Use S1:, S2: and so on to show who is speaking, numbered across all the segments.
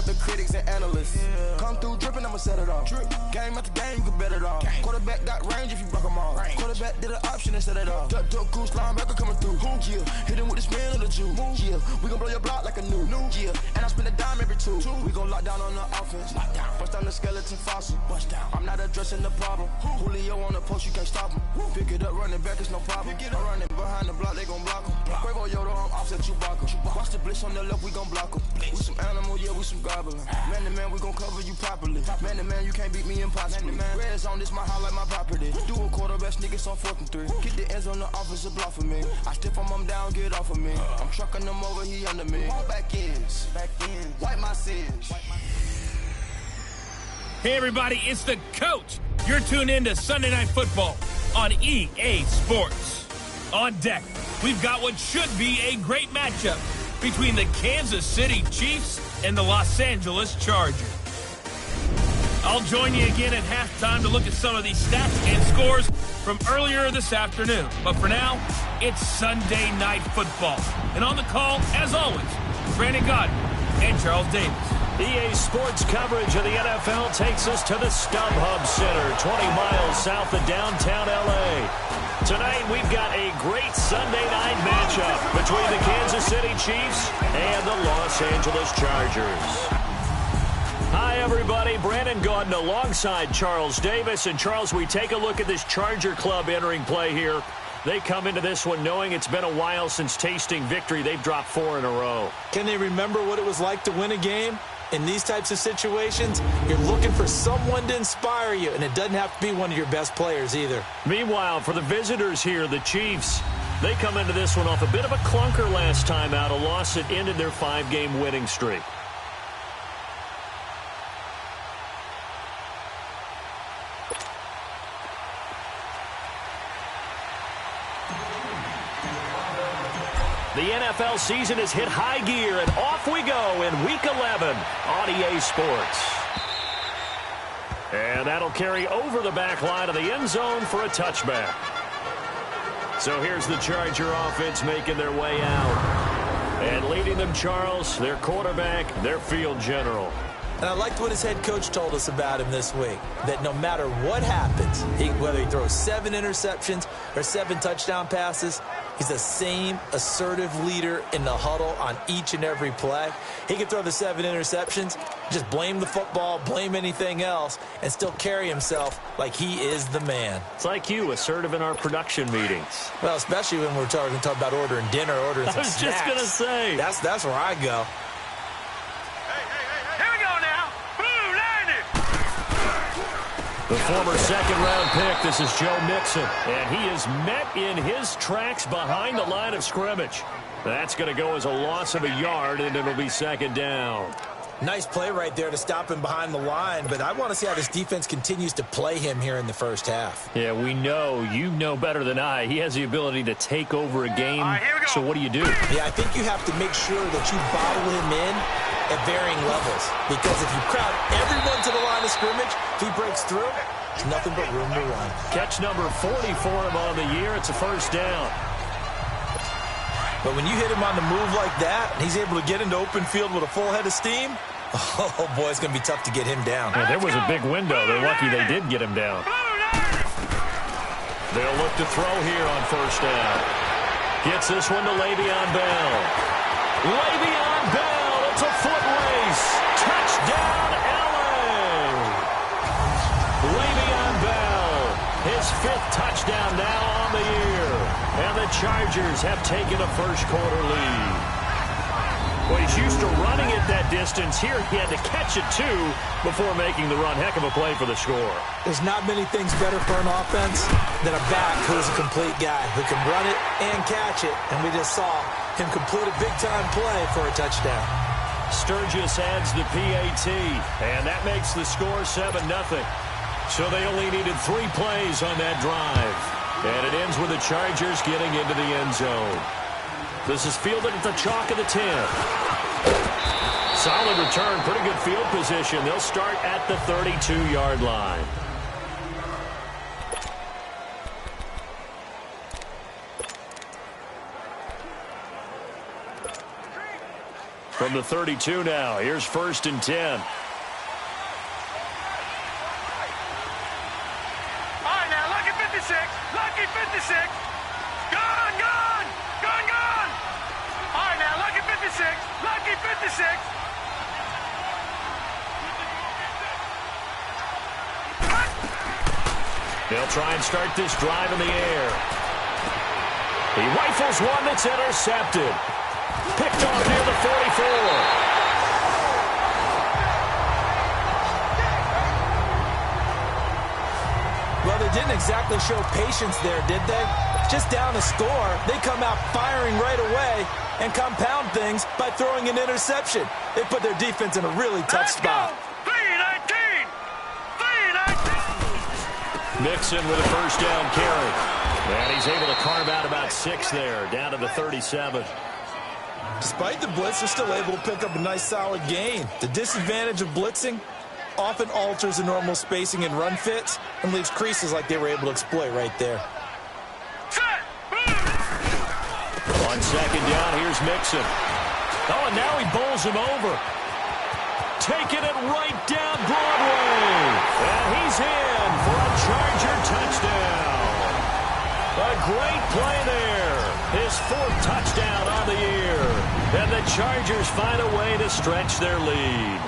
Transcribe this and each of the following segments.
S1: of the critics and analysts. Come through dripping, I'ma set it off. Game after game, you can bet it off. Quarterback got range if you block them all. Quarterback did an option and set it off. Duck goose, linebacker coming through. Yeah, hit him with the spin of the Jew. Yeah, we gon' blow your block like a new. Yeah, and I spend a dime every two. We gon' lock down on the offense. Bust down the skeleton fossil. I'm not addressing the problem. Julio on the post, you can't stop him. Pick it up, running back, it's no problem. I'm running behind the block, they gon' block him. Quavo Yoda, I'm offset Chewbacca. Watch the blitz on the left, we gon' block him. We some animal, yeah, we some goblin. Man to man, we gon' cover you properly. Man to man, you can't beat me impossibly. Red zone, this my highlight, my property. Do a quarterback, niggas on 4th and 3. Kick the ends on the offensive block for me. I stiff him down, get off of me. I'm trucking them over, he under me. Back ends, wipe my sins.
S2: Hey everybody, it's the coach. You're tuned in to Sunday Night Football on EA Sports. On deck, we've got what should be a great matchup between the Kansas City Chiefs and the Los Angeles Chargers. I'll join you again at halftime to look at some of these stats and scores from earlier this afternoon. But for now, it's Sunday Night Football. And on the call, as always, Brandon Godden and Charles Davis.
S3: EA Sports coverage of the NFL takes us to the StubHub Center, 20 miles south of downtown L.A. Tonight, we've got a great Sunday night matchup between the Kansas City Chiefs and the Los Angeles Chargers. Hi, everybody. Brandon Gaudin alongside Charles Davis. And, Charles, we take a look at this Charger club entering play here. They come into this one knowing it's been a while since tasting victory. They've dropped 4 in a row.
S4: Can they remember what it was like to win a game? In these types of situations, you're looking for someone to inspire you, and it doesn't have to be one of your best players either.
S3: Meanwhile, for the visitors here, the Chiefs, they come into this one off a bit of a clunker last time out, a loss that ended their 5-game winning streak. The NFL season has hit high gear, and off we go in Week 11 on EA Sports. And that'll carry over the back line of the end zone for a touchback. So here's the Charger offense making their way out. And leading them, Charles, their quarterback, their field general.
S4: And I liked what his head coach told us about him this week, that no matter what happens, whether he throws 7 interceptions or 7 touchdown passes, he's the same assertive leader in the huddle on each and every play. He can throw the 7 interceptions, just blame the football, blame anything else, and still carry himself like he is the man.
S3: It's like you, assertive in our production meetings.
S4: Well, especially when we're talking about ordering dinner, ordering some snacks.
S3: I was just going to say.
S4: That's where I go.
S3: The former second-round pick, this is Joe Mixon, and he is met in his tracks behind the line of scrimmage. That's going to go as a loss of a yard, and it'll be second down.
S4: Nice play right there to stop him behind the line, but I want to see how this defense continues to play him here in the first half.
S3: Yeah, we know. You know better than I. He has the ability to take over a game, so what do you do?
S4: Yeah, I think you have to make sure that you bottle him in at varying levels, because if you crowd everyone to the line of scrimmage, if he breaks through, there's nothing but room to run.
S3: Catch number 40 for him on the year. It's a first down.
S4: But when you hit him on the move like that, and he's able to get into open field with a full head of steam, oh, boy, it's going to be tough to get him down.
S3: Yeah, there was a big window. They're lucky they did get him down. They'll look to throw here on first down. Gets this one to Le'Veon Bell. Le'Veon Bell, it's a foot race. Touchdown, L.A. Le'Veon Bell, his 5th touchdown now on the year. And the Chargers have taken a first-quarter lead. Well, he's used to running it that distance. Here he had to catch it, too, before making the run. Heck of a play for the score.
S4: There's not many things better for an offense than a back who's a complete guy who can run it and catch it. And we just saw him complete a big-time play for a touchdown.
S3: Sturgis adds the PAT, and that makes the score 7-0. So they only needed 3 plays on that drive. And it ends with the Chargers getting into the end zone. This is fielded at the chalk of the 10. Solid return, pretty good field position. They'll start at the 32-yard line. From From the 32 now, here's 1st and 10.
S5: All right, now, lucky 56. Lucky 56. Gone, gone. Gone, gone. All right, now, lucky 56. Lucky 56.
S3: They'll try and start this drive in the air. He rifles one that's intercepted. Picked off near the 44.
S4: Well, they didn't exactly show patience there, did they? Just down a score, they come out firing right away and compound things by throwing an interception. They put their defense in a really tough spot.
S5: 3-19. 3-19.
S3: Mixon with a first down carry. And he's able to carve out about 6 there, down to the 37.
S4: Despite the blitz, they're still able to pick up a nice solid gain. The disadvantage of blitzing often alters the normal spacing and run fits and leaves creases like they were able to exploit right there.
S3: On 2nd down, here's Mixon. Oh, and now he bowls him over. Taking it right down Broadway. And he's in for a Charger touchdown. A great play there. His 4th touchdown on the year. And the Chargers find a way to stretch their lead.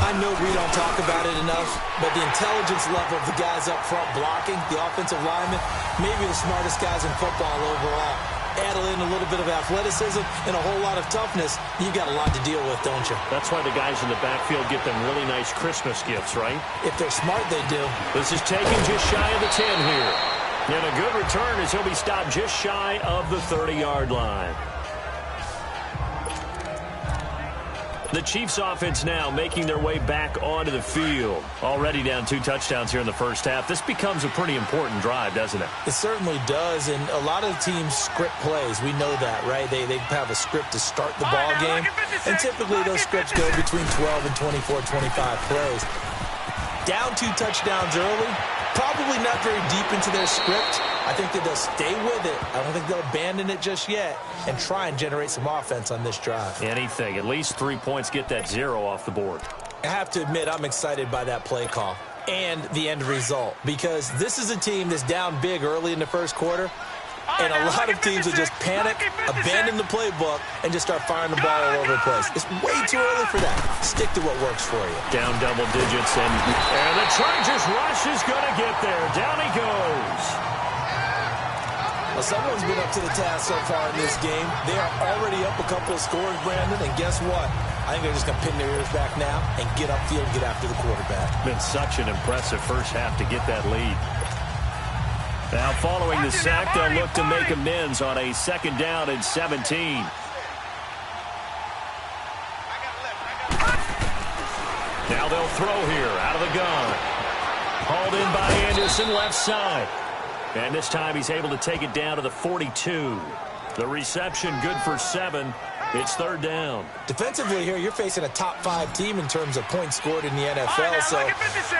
S4: I know we don't talk about it enough, but the intelligence level of the guys up front blocking, the offensive linemen, maybe the smartest guys in football overall. Add in a little bit of athleticism and a whole lot of toughness, you got a lot to deal with, don't you?
S3: That's why the guys in the backfield get them really nice Christmas gifts, right?
S4: If they're smart, they do.
S3: This is taken just shy of the 10 here. And a good return as he'll be stopped just shy of the 30-yard line. The Chiefs offense now making their way back onto the field. Already down 2 touchdowns here in the first half. This becomes a pretty important drive, doesn't it?
S4: It certainly does, and a lot of teams script plays. We know that, right? They have a script to start the ball game, and typically those scripts go between 12 and 24, 25 plays. Down 2 touchdowns early, probably not very deep into their script. I think that they'll stay with it. I don't think they'll abandon it just yet and try and generate some offense on this drive.
S3: Anything. At least 3 points, get that 0 off the board.
S4: I have to admit, I'm excited by that play call and the end result, because this is a team that's down big early in the first quarter, and a lot of teams will just panic, abandon the playbook, and just start firing the ball all over the place. It's way too early for that. Stick to what works for you.
S3: Down double digits, and the Chargers rush is going to get there. Down he goes.
S4: Well, someone's been up to the task so far in this game. They are already up a couple of scores, Brandon, and guess what? I think they're just going to pin their ears back now and get upfield and get after the quarterback.
S3: Been such an impressive first half to get that lead. Now, following the sack, they'll look to make amends on a 2nd down and 17. Now they'll throw here out of the gun. Hauled in by Anderson, left side. And this time he's able to take it down to the 42. The reception good for 7. It's 3rd down.
S4: Defensively here, you're facing a top 5 team in terms of points scored in the NFL. So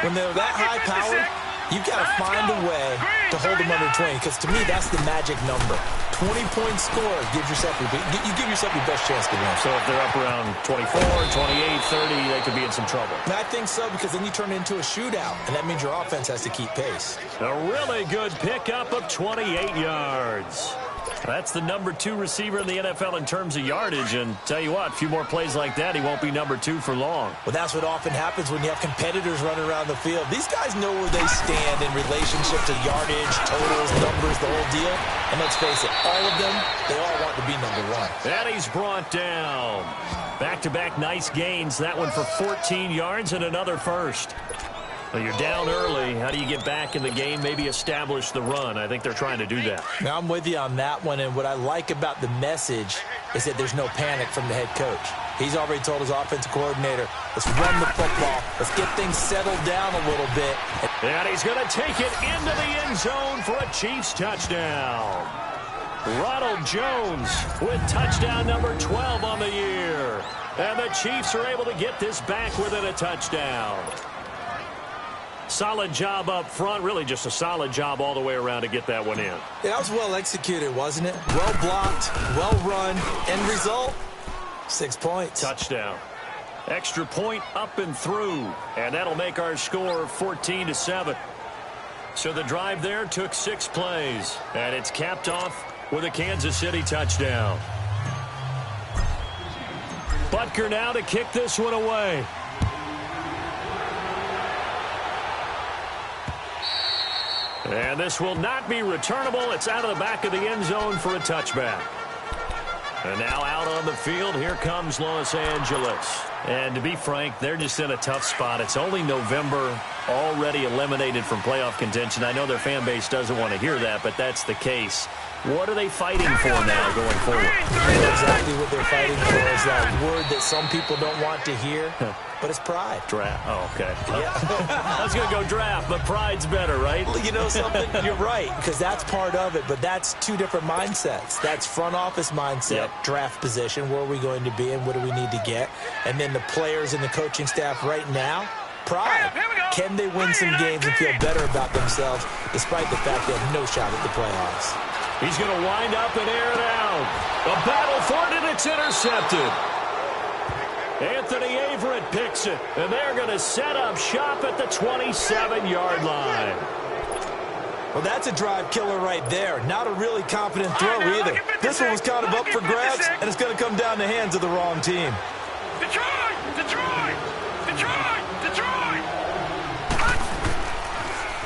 S4: when they're that high-powered, you've got to find a way to hold them under 20, because to me, that's the magic number. 20 points scored gives yourself you give yourself your best chance to win.
S3: So if they're up around 24, 28, 30, they could be in some trouble.
S4: And I think so, because then you turn it into a shootout, and that means your offense has to keep pace.
S3: A really good pickup of 28 yards. That's the number 2 receiver in the NFL in terms of yardage, and tell you what, a few more plays like that, he won't be number 2 for long.
S4: Well, that's what often happens when you have competitors running around the field. These guys know where they stand in relationship to yardage, totals, numbers, the whole deal. And let's face it, all of them, they all want to be number 1.
S3: And he's brought down. Back-to-back nice gains. That one for 14 yards and another first. Well, you're down early. How do you get back in the game, maybe establish the run? I think they're trying to do that.
S4: Now, I'm with you on that one, and what I like about the message is that there's no panic from the head coach. He's already told his offensive coordinator, let's run the football. Let's get things settled down a little bit.
S3: And he's going to take it into the end zone for a Chiefs touchdown. Ronald Jones with touchdown number 12 on the year. And the Chiefs are able to get this back within a touchdown. Solid job up front, really just a solid job all the way around to get that one in.
S4: Yeah, that was well executed, wasn't it? Well blocked, well run, end result, 6 points.
S3: Touchdown. Extra point up and through. And that'll make our score 14-7. So the drive there took 6 plays. And it's capped off with a Kansas City touchdown. Butker now to kick this one away. And this will not be returnable. It's out of the back of the end zone for a touchback. And now out on the field, here comes Los Angeles. And to be frank, they're just in a tough spot. It's only November, already eliminated from playoff contention. I know their fan base doesn't want to hear that, but that's the case. What are they fighting for now going forward?
S4: I know exactly what they're fighting for is that word that some people don't want to hear, but it's pride.
S3: Draft. Oh, okay.
S4: Yeah.
S3: I was going to go draft, but pride's better, right?
S4: Well, you know something? You're right, because that's part of it, but that's two different mindsets. That's front office mindset, draft position, where are we going to be and what do we need to get? And then the players and the coaching staff right now, pride. Can they win some games and feel better about themselves despite the fact they have no shot at the playoffs?
S3: He's going to wind up and air it out. A battle for it, and it's intercepted. Anthony Averett picks it, and they're going to set up shop at the 27-yard line.
S4: Well, that's a drive killer right there. Not a really confident throw either. This one was kind of up for grabs, and it's going to come down the hands of the wrong team.
S5: Detroit! Detroit! Detroit! Detroit!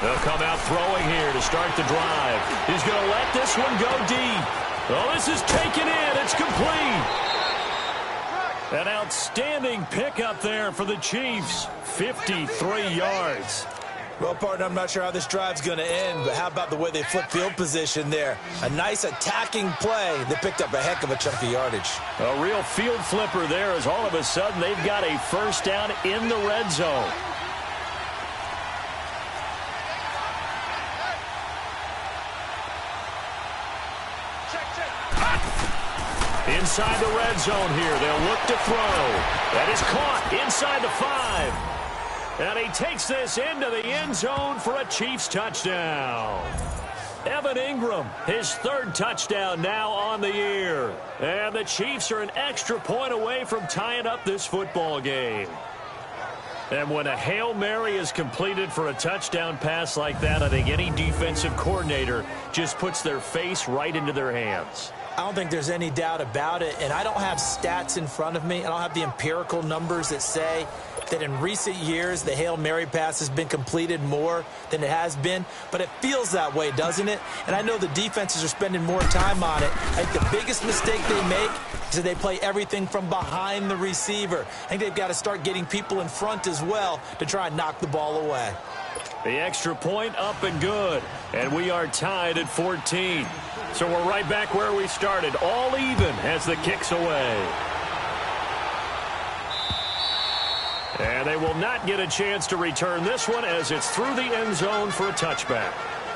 S3: They'll come out throwing here to start the drive. He's going to let this one go deep. Oh, this is taken in. It's complete. An outstanding pickup there for the Chiefs. 53 yards.
S4: Well, partner, I'm not sure how this drive's going to end, but how about the way they flip field position there? A nice attacking play that picked up a heck of a chunk of yardage.
S3: A real field flipper there as all of a sudden they've got a first down in the red zone. Inside the red zone here. They'll look to throw. That is caught inside the 5. And he takes this into the end zone for a Chiefs touchdown. Evan Ingram, his third touchdown now on the year. And the Chiefs are an extra point away from tying up this football game. And when a Hail Mary is completed for a touchdown pass like that, I think any defensive coordinator just puts their face right into their hands.
S4: I don't think there's any doubt about it, and I don't have stats in front of me. I don't have the empirical numbers that say that in recent years the Hail Mary pass has been completed more than it has been, but it feels that way, doesn't it? And I know the defenses are spending more time on it. I think the biggest mistake they make is that they play everything from behind the receiver. I think they've got to start getting people in front as well to try and knock the ball away.
S3: The extra point up and good, and we are tied at 14. So we're right back where we started, all even as the kick's away. And they will not get a chance to return this one as it's through the end zone for a touchback.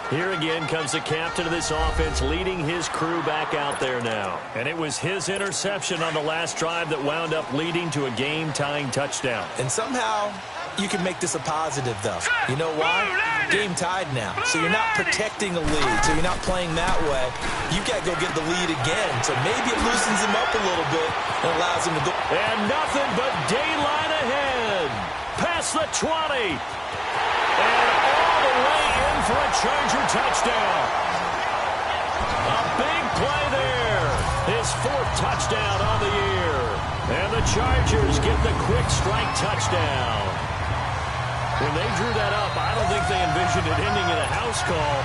S3: Here again comes the captain of this offense leading his crew back out there now. And it was his interception on the last drive that wound up leading to a game-tying touchdown.
S4: And somehow you can make this a positive, though. You know why? Game tied now. So you're not protecting a lead. So you're not playing that way. You've got to go get the lead again. So maybe it loosens him up a little bit and allows him to go.
S3: And nothing but daylight ahead. Past the 20. And all the way in for a Charger touchdown. A big play there. His 4th touchdown on the year. And the Chargers get the quick strike touchdown. When they drew that up, I don't think they envisioned it ending in a house call,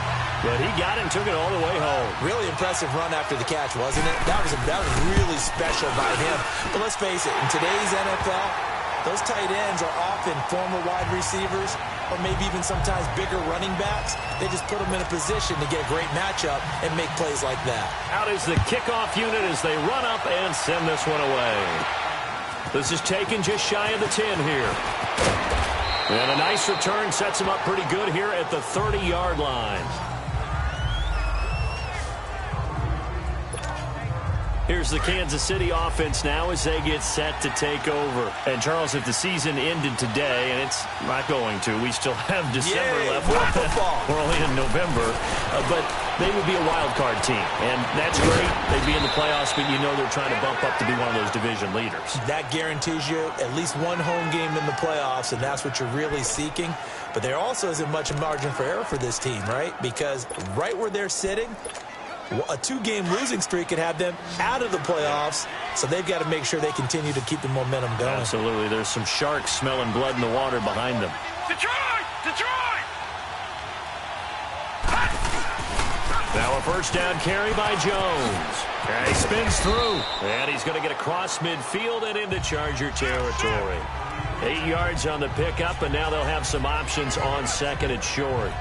S3: but he got it and took it all the way home.
S4: Really impressive run after the catch, wasn't it? That was really special by him. But let's face it, in today's NFL, those tight ends are often former wide receivers or maybe even sometimes bigger running backs. They just put them in a position to get a great matchup and make plays like that.
S3: Out is the kickoff unit as they run up and send this one away. This is taken just shy of the 10 here. And a nice return sets him up pretty good here at the 30-yard line. Here's the Kansas City offense now as they get set to take over. And, Charles, if the season ended today, and it's not going to, we still have December left. We're only in November. But they would be a wild card team. And that's great. They'd be in the playoffs, but you know they're trying to bump up to be one of those division leaders.
S4: That guarantees you at least one home game in the playoffs, and that's what you're really seeking. But there also isn't much margin for error for this team, right? Because right where they're sitting, a 2-game losing streak could have them out of the playoffs, so they've got to make sure they continue to keep the momentum going.
S3: Absolutely. There's some sharks smelling blood in the water behind them.
S5: Detroit! Detroit!
S3: Now a first down carry by Jones. And he spins through. And he's going to get across midfield and into Charger territory. 8 yards on the pickup, and now they'll have some options on second and short.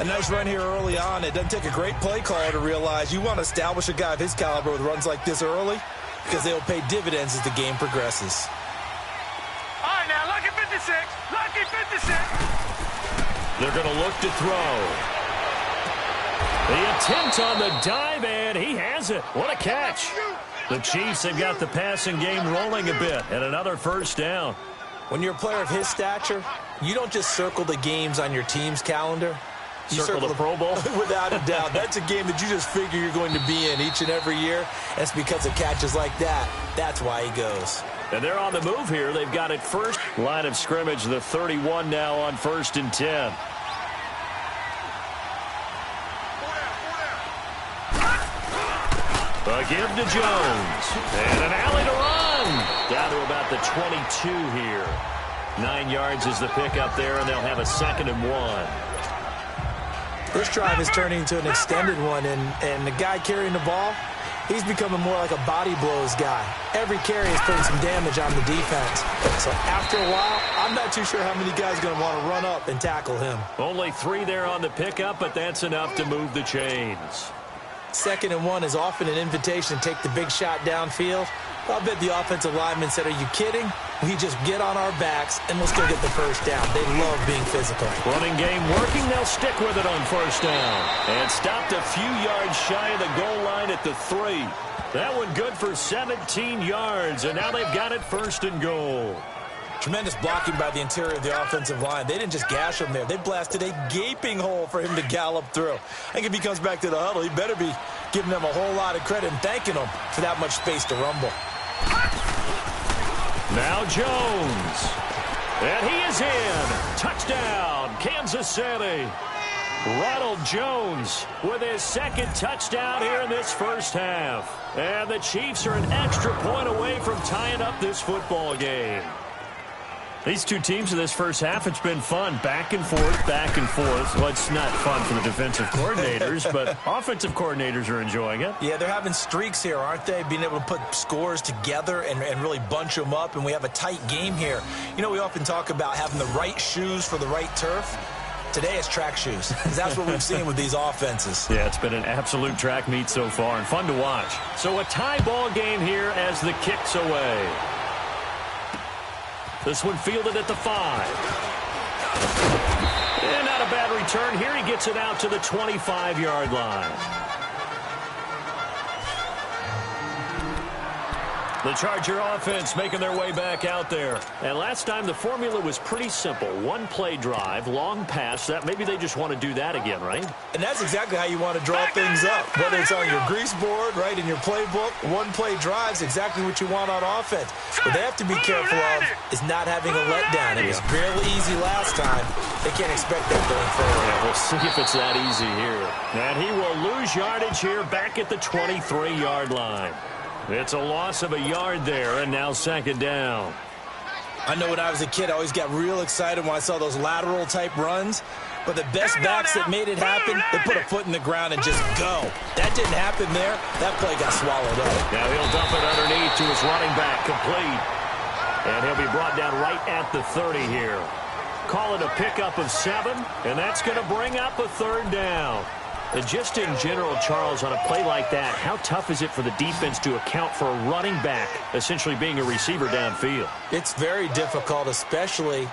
S4: A nice run here early on. It doesn't take a great play caller to realize you want to establish a guy of his caliber with runs like this early because they'll pay dividends as the game progresses.
S5: All right, now, lucky 56. Lucky 56.
S3: They're going to look to throw. The attempt on the dive, and he has it. What a catch. The Chiefs have got the passing game rolling a bit, and another first down.
S4: When you're a player of his stature, you don't just circle the games on your team's calendar. You
S3: circle the Pro Bowl?
S4: Without a doubt. That's a game that you just figure you're going to be in each and every year. That's because of catches like that. That's why he goes.
S3: And they're on the move here. They've got it first. Line of scrimmage, the 31 now on 1st and 10. A give to Jones. And an alley to run. Down to about the 22 here. 9 yards is the pickup there, and they'll have a 2nd and 1.
S4: This drive is turning into an extended one, and the guy carrying the ball, he's becoming more like a body blows guy. Every carry is putting some damage on the defense. So after a while, I'm not too sure how many guys are going to want to run up and tackle him.
S3: Only 3 there on the pickup, but that's enough to move the chains.
S4: 2nd and 1 is often an invitation to take the big shot downfield. I'll bet the offensive lineman said, are you kidding? We just get on our backs, and we'll still get the first down. They love being physical.
S3: Running game working. They'll stick with it on first down. And stopped a few yards shy of the goal line at the 3. That one good for 17 yards, and now they've got it 1st and goal.
S4: Tremendous blocking by the interior of the offensive line. They didn't just gash him there. They blasted a gaping hole for him to gallop through. I think if he comes back to the huddle, he better be giving them a whole lot of credit and thanking them for that much space to rumble.
S3: Now Jones. And he is in. Touchdown, Kansas City. Ronald Jones with his 2nd touchdown here in this first half. And the Chiefs are an extra point away from tying up this football game. These two teams in this first half, it's been fun. Back and forth, back and forth. Well, it's not fun for the defensive coordinators, but offensive coordinators are enjoying it.
S4: Yeah, they're having streaks here, aren't they? Being able to put scores together and really bunch them up, and we have a tight game here. You know, we often talk about having the right shoes for the right turf. Today it's track shoes, because that's what we've seen with these offenses.
S3: Yeah, it's been an absolute track meet so far, and fun to watch. So a tie ball game here as the kick's away. This one fielded at the 5. And not a bad return here. He gets it out to the 25-yard line. The Charger offense making their way back out there. And last time the formula was pretty simple. 1-play drive, long pass. That maybe they just want to do that again, right?
S4: And that's exactly how you want to draw things up. Whether it's on your grease board, right, in your playbook, 1-play drive's exactly what you want on offense. What they have to be careful of is not having a letdown. It was barely easy last time. They can't expect that going forward.
S3: Yeah, we'll see if it's that easy here. And he will lose yardage here back at the 23-yard line. It's a loss of a yard there, and now 2nd down.
S4: I know when I was a kid, I always got real excited when I saw those lateral-type runs. But the best backs that made it happen, they put a foot in the ground and just go. That didn't happen there. That play got swallowed up.
S3: Now he'll dump it underneath to his running back, complete. And he'll be brought down right at the 30 here. Call it a pickup of 7, and that's going to bring up a 3rd down. And just in general, Charles, on a play like that, how tough is it for the defense to account for a running back essentially being a receiver downfield?
S4: It's very difficult, especially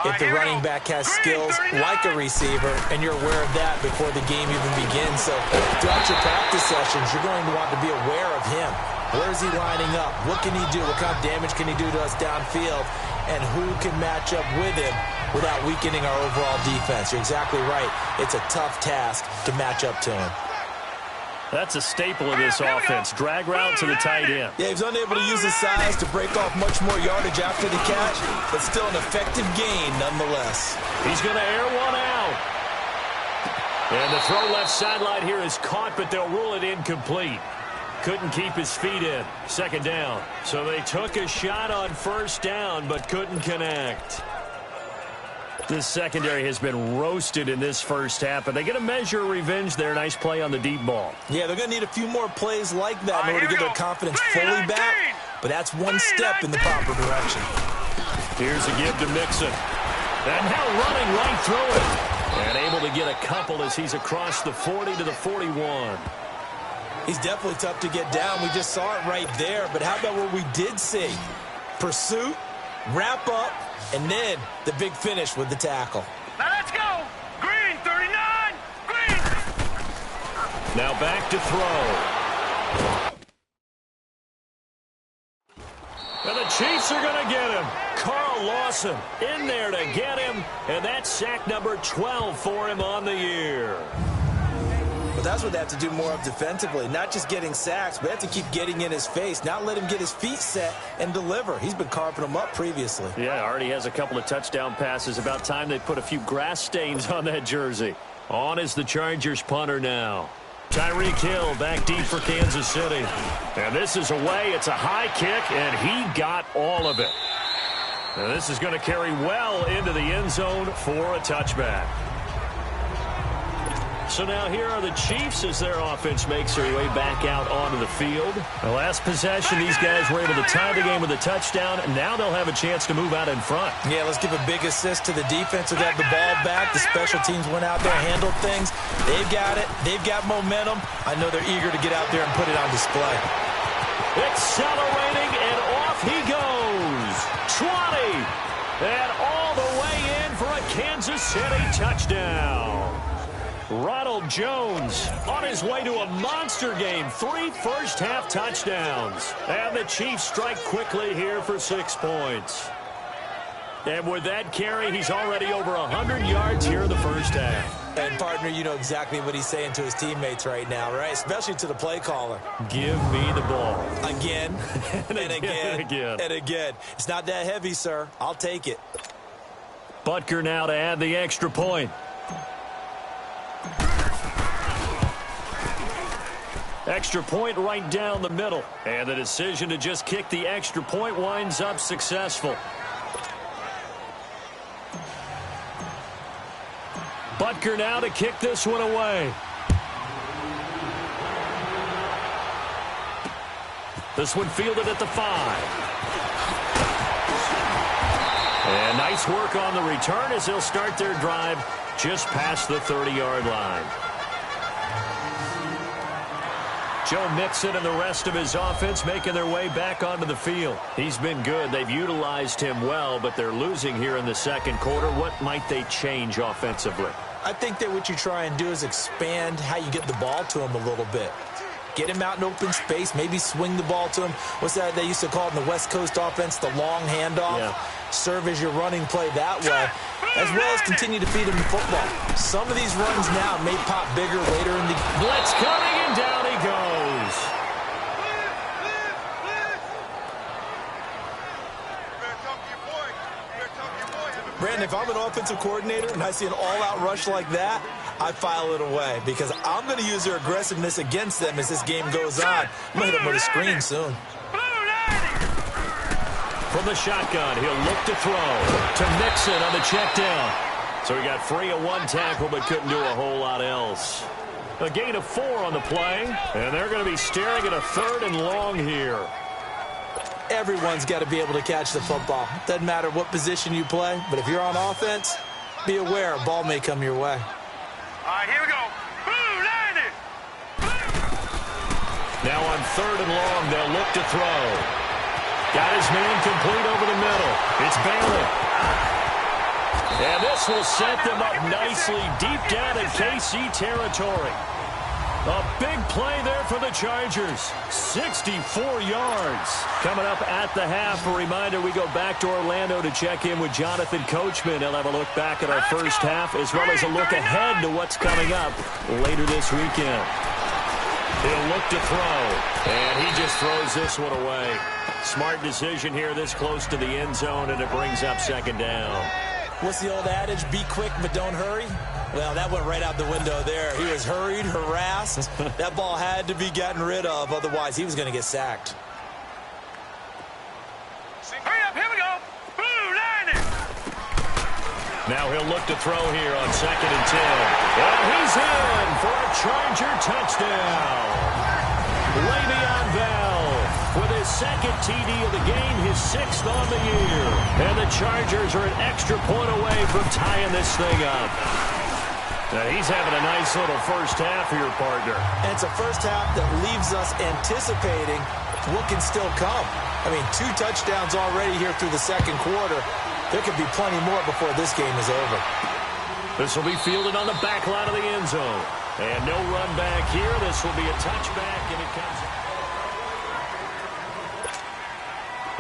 S4: if the running back has skills like a receiver, and you're aware of that before the game even begins. So throughout your practice sessions, you're going to want to be aware of him. Where is he lining up? What can he do? What kind of damage can he do to us downfield? And who can match up with him without weakening our overall defense? You're exactly right. It's a tough task to match up to him.
S3: That's a staple of this offense. Drag route to the tight end.
S4: Yeah, he's unable to use his size to break off much more yardage after the catch, but still an effective gain nonetheless.
S3: He's going to air one out. And the throw left sideline here is caught, but they'll rule it incomplete. Couldn't keep his feet in. Second down. So they took a shot on first down, but couldn't connect. This secondary has been roasted in this first half, and they get a measure of revenge there. Nice play on the deep ball.
S4: Yeah, they're going to need a few more plays like that in order to get their confidence fully back, but that's one step in the proper direction.
S3: Here's a give to Mixon. And now running right through it. And able to get a couple as he's across the 40 to the 41.
S4: He's definitely tough to get down. We just saw it right there, but how about what we did see? Pursuit, wrap up, and then the big finish with the tackle.
S5: Now let's go. Green, 39. Green.
S3: Now back to throw. And the Chiefs are going to get him. Carl Lawson in there to get him. And that's sack number 12 for him on the year.
S4: But that's what they have to do more of defensively. Not just getting sacks, but they have to keep getting in his face. Not let him get his feet set and deliver. He's been carving them up previously.
S3: Yeah, already has a couple of touchdown passes. About time they put a few grass stains on that jersey. On is the Chargers punter now. Tyreek Hill back deep for Kansas City. And this is away. It's a high kick, and he got all of it. And this is going to carry well into the end zone for a touchback. So now here are the Chiefs as their offense makes their way back out onto the field. The last possession, these guys were able to tie the game with a touchdown, and now they'll have a chance to move out in front.
S4: Yeah, let's give a big assist to the defense who got the ball back. The special teams went out there, handled things. They've got it. They've got momentum. I know they're eager to get out there and put it on display.
S3: Accelerating, and off he goes. 20, and all the way in for a Kansas City touchdown. Ronald Jones on his way to a monster game. 3 first-half touchdowns. And the Chiefs strike quickly here for 6 points. And with that carry, he's already over 100 yards here in the first half.
S4: And, partner, you know exactly what he's saying to his teammates right now, right? Especially to the play caller.
S3: Give me the ball.
S4: Again, and again,
S3: and again.
S4: and again. It's not that heavy, sir. I'll take it.
S3: Butker now to add the extra point. Extra point right down the middle. And the decision to just kick the extra point winds up successful. Butker now to kick this one away. This one fielded at the 5. And nice work on the return as they'll start their drive just past the 30-yard line. Joe Mixon and the rest of his offense making their way back onto the field. He's been good. They've utilized him well, but they're losing here in the second quarter. What might they change offensively?
S4: I think that what you try and do is expand how you get the ball to him a little bit. Get him out in open space, maybe swing the ball to him. What's that they used to call it in the West Coast offense, the long handoff? Yeah. Serve as your running play that way, as well as continue to feed him the football. Some of these runs now may pop bigger later in the...
S3: Blitz coming, and down he goes.
S4: Brandon, if I'm an offensive coordinator and I see an all-out rush like that, I file it away because I'm going to use their aggressiveness against them as this game goes on. I'm going to hit them with a screen soon.
S3: From the shotgun, he'll look to throw to Mixon on the check down. So he got free of 1 tackle but couldn't do a whole lot else. A gain of 4 on the play, and they're going to be staring at a 3rd and long here.
S4: Everyone's got to be able to catch the football. Doesn't matter what position you play, but if you're on offense, be aware a ball may come your way.
S5: All right, here we go. Blue, landed.
S3: Now on 3rd and long, they'll look to throw. Got his man complete over the middle. It's Bailey. And this will set them up nicely deep down in KC territory. A big play there for the Chargers. 64 yards. Coming up at the half, a reminder, we go back to Orlando to check in with Jonathan Coachman. He'll have a look back at our first half, as well as a look ahead to what's coming up later this weekend. He'll look to throw, and he just throws this one away. Smart decision here this close to the end zone, and it brings up second down.
S4: What's the old adage? Be quick, but don't hurry. Well, that went right out the window there. He was hurried, harassed. That ball had to be gotten rid of. Otherwise, he was going to get sacked.
S5: Hurry up, here we go. Blue line it.
S3: Now he'll look to throw here on 2nd and 10. And he's in for a Charger touchdown. Le'Veon Bell with his second TD of the game, his 6th on the year. And the Chargers are an extra point away from tying this thing up. Now he's having a nice little first half here, partner.
S4: And it's a first half that leaves us anticipating what can still come. I mean, 2 touchdowns already here through the second quarter. There could be plenty more before this game is over.
S3: This will be fielded on the back line of the end zone. And no run back here. This will be a touchback, and it comes.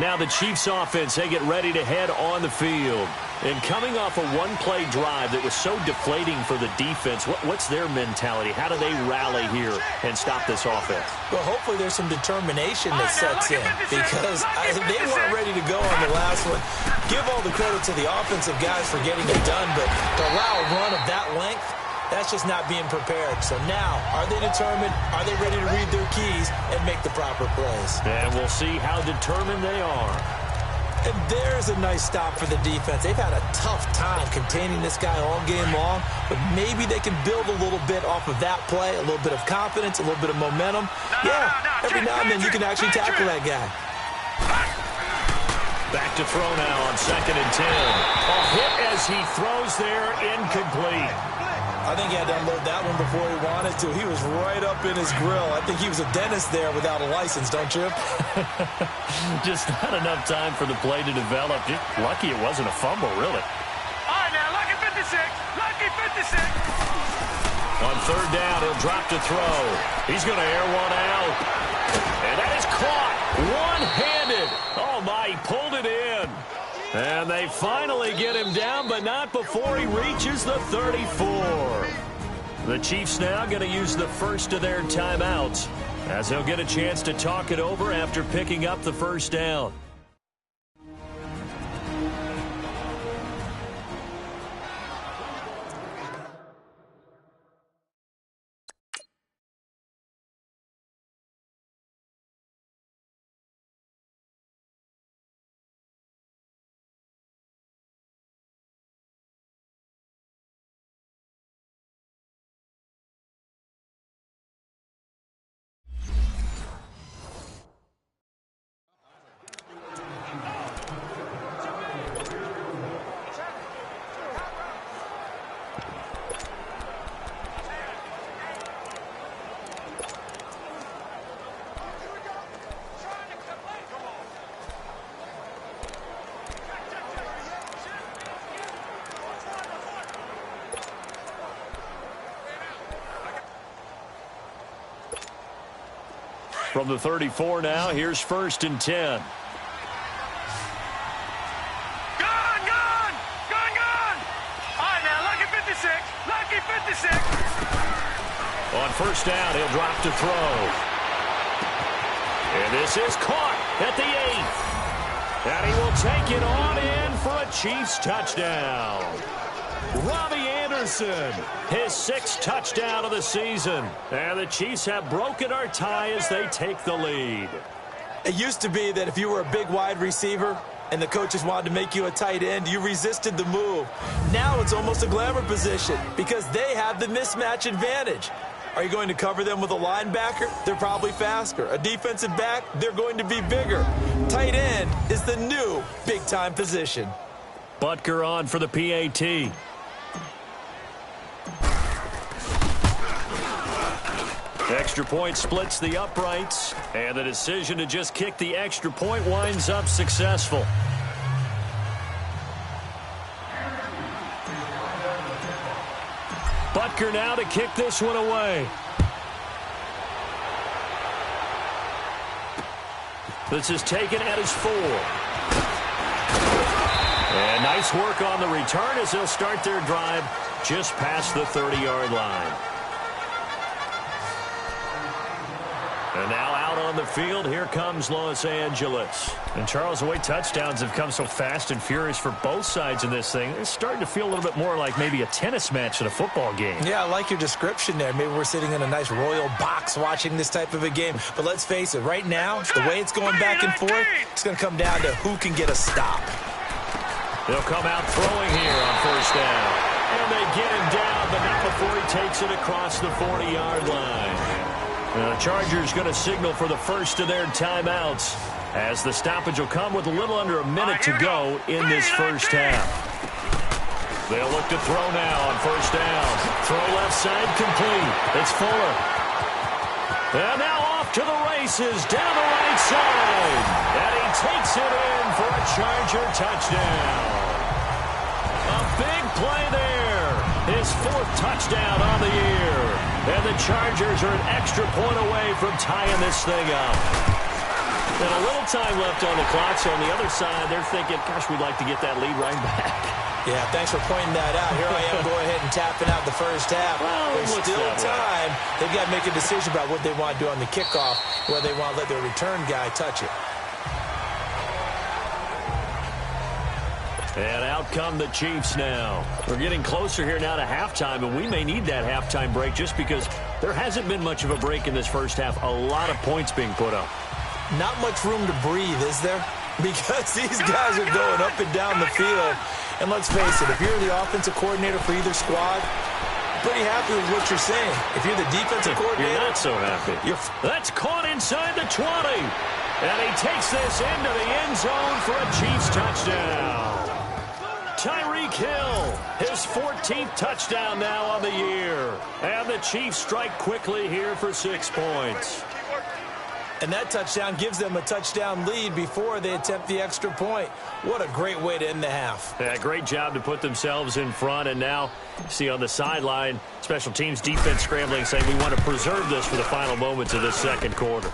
S3: Now the Chiefs offense, they get ready to head on the field. And coming off a one-play drive that was so deflating for the defense, what's their mentality? How do they rally here and stop this offense?
S4: Well, hopefully there's some determination that sets in, because they weren't ready to go on the last one. Give all the credit to the offensive guys for getting it done, but to allow a run of that length, that's just not being prepared. So now, are they determined? Are they ready to read their keys and make the proper plays?
S3: And we'll see how determined they are.
S4: And there's a nice stop for the defense. They've had a tough time containing this guy all game long, but maybe they can build a little bit off of that play, a little bit of confidence, a little bit of momentum. Every now and then you can actually tackle that guy.
S3: Back to throw now on 2nd and 10. A hit as he throws there, incomplete.
S4: I think he had to unload that one before he wanted to. He was right up in his grill. I think he was a dentist there without a license, don't you?
S3: Just not enough time for the play to develop. Just lucky it wasn't a fumble, really.
S5: All right, now, lucky 56. Lucky 56.
S3: On 3rd down, he'll drop to throw. He's going to air one out. And that is caught one-handed. Oh, my, he pulled it in. And they finally get him down, but not before he reaches the 34. The Chiefs now going to use the first of their timeouts, as they'll get a chance to talk it over after picking up the first down. From the 34 now, here's 1st and 10.
S5: Gone, gone, gone, gone. All right, now, lucky 56. Lucky 56.
S3: On 1st down, he'll drop to throw. And this is caught at the 8th. And he will take it on in for a Chiefs touchdown. Robbie Anderson, his 6th touchdown of the season. And the Chiefs have broken our tie as they take the lead.
S4: It used to be that if you were a big wide receiver and the coaches wanted to make you a tight end, you resisted the move. Now it's almost a glamour position because they have the mismatch advantage. Are you going to cover them with a linebacker? They're probably faster. A defensive back? They're going to be bigger. Tight end is the new big-time position.
S3: Butker on for the PAT. Extra point splits the uprights, and the decision to just kick the extra point winds up successful. Butker now to kick this one away. This is taken at his 4. And nice work on the return as they'll start their drive just past the 30-yard line. And now out on the field, here comes Los Angeles. And Charles, the way touchdowns have come so fast and furious for both sides in this thing, it's starting to feel a little bit more like maybe a tennis match than a football game.
S4: Yeah, I like your description there. Maybe we're sitting in a nice royal box watching this type of a game. But let's face it, right now, the way it's going back and forth, it's going to come down to who can get a stop.
S3: They'll come out throwing here on first down. And they get him down, but not before he takes it across the 40-yard line. The Chargers going to signal for the first of their timeouts as the stoppage will come with a little under a minute to go in this first half. They'll look to throw now on first down. Throw left side complete. It's Fuller. And now off to the races down the right side. And he takes it in for a Charger touchdown. A big play there. His 4th touchdown on the year. And the Chargers are an extra point away from tying this thing up. And a little time left on the clock, so on the other side, they're thinking, gosh, we'd like to get that lead right back.
S4: Yeah, thanks for pointing that out. Here I am going ahead and tapping out the first half.
S3: Well,
S4: there's still time. They've got to make a decision about what they want to do on the kickoff, whether they want to let their return guy touch it.
S3: And out come the Chiefs now. We're getting closer here now to halftime, and we may need that halftime break just because there hasn't been much of a break in this first half. A lot of points being put up.
S4: Not much room to breathe, is there? Because these guys are going up and down the field. And let's face it, if you're the offensive coordinator for either squad, pretty happy with what you're saying. If you're the defensive coordinator,
S3: you're not so happy. That's caught inside the 20. And he takes this into the end zone for a Chiefs touchdown. Tyreek Hill, his 14th touchdown now on the year. And the Chiefs strike quickly here for 6 points.
S4: And that touchdown gives them a touchdown lead before they attempt the extra point. What a great way to end the half.
S3: Yeah, great job to put themselves in front. And now, see on the sideline, special teams defense scrambling, saying we want to preserve this for the final moments of this second quarter.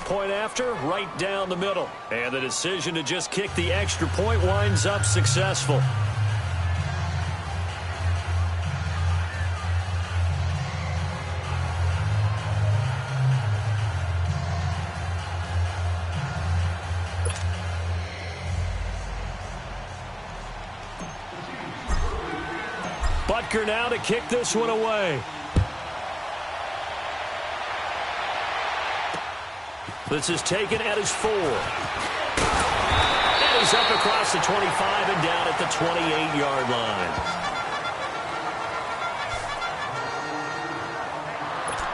S3: Point after, right down the middle. And the decision to just kick the extra point winds up successful. Butker now to kick this one away. This is taken at his 4. And he's up across the 25 and down at the 28-yard line.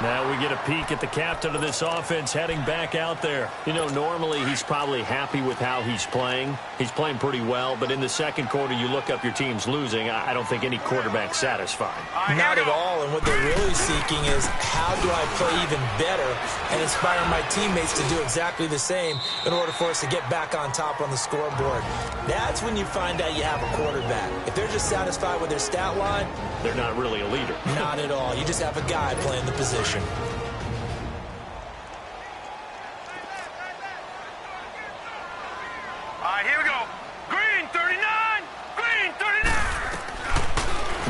S3: Now we get a peek at the captain of this offense heading back out there. You know, normally he's probably happy with how he's playing. He's playing pretty well, but in the second quarter, you look up your team's losing. I don't think any quarterback's satisfied.
S4: Not at all, and what they're really seeking is how do I play even better and inspire my teammates to do exactly the same in order for us to get back on top on the scoreboard. That's when you find out you have a quarterback. If they're just satisfied with their stat line,
S3: they're not really a leader.
S4: Not at all. You just have a guy playing the position.
S5: All right, here we go. Green 39. Green 39.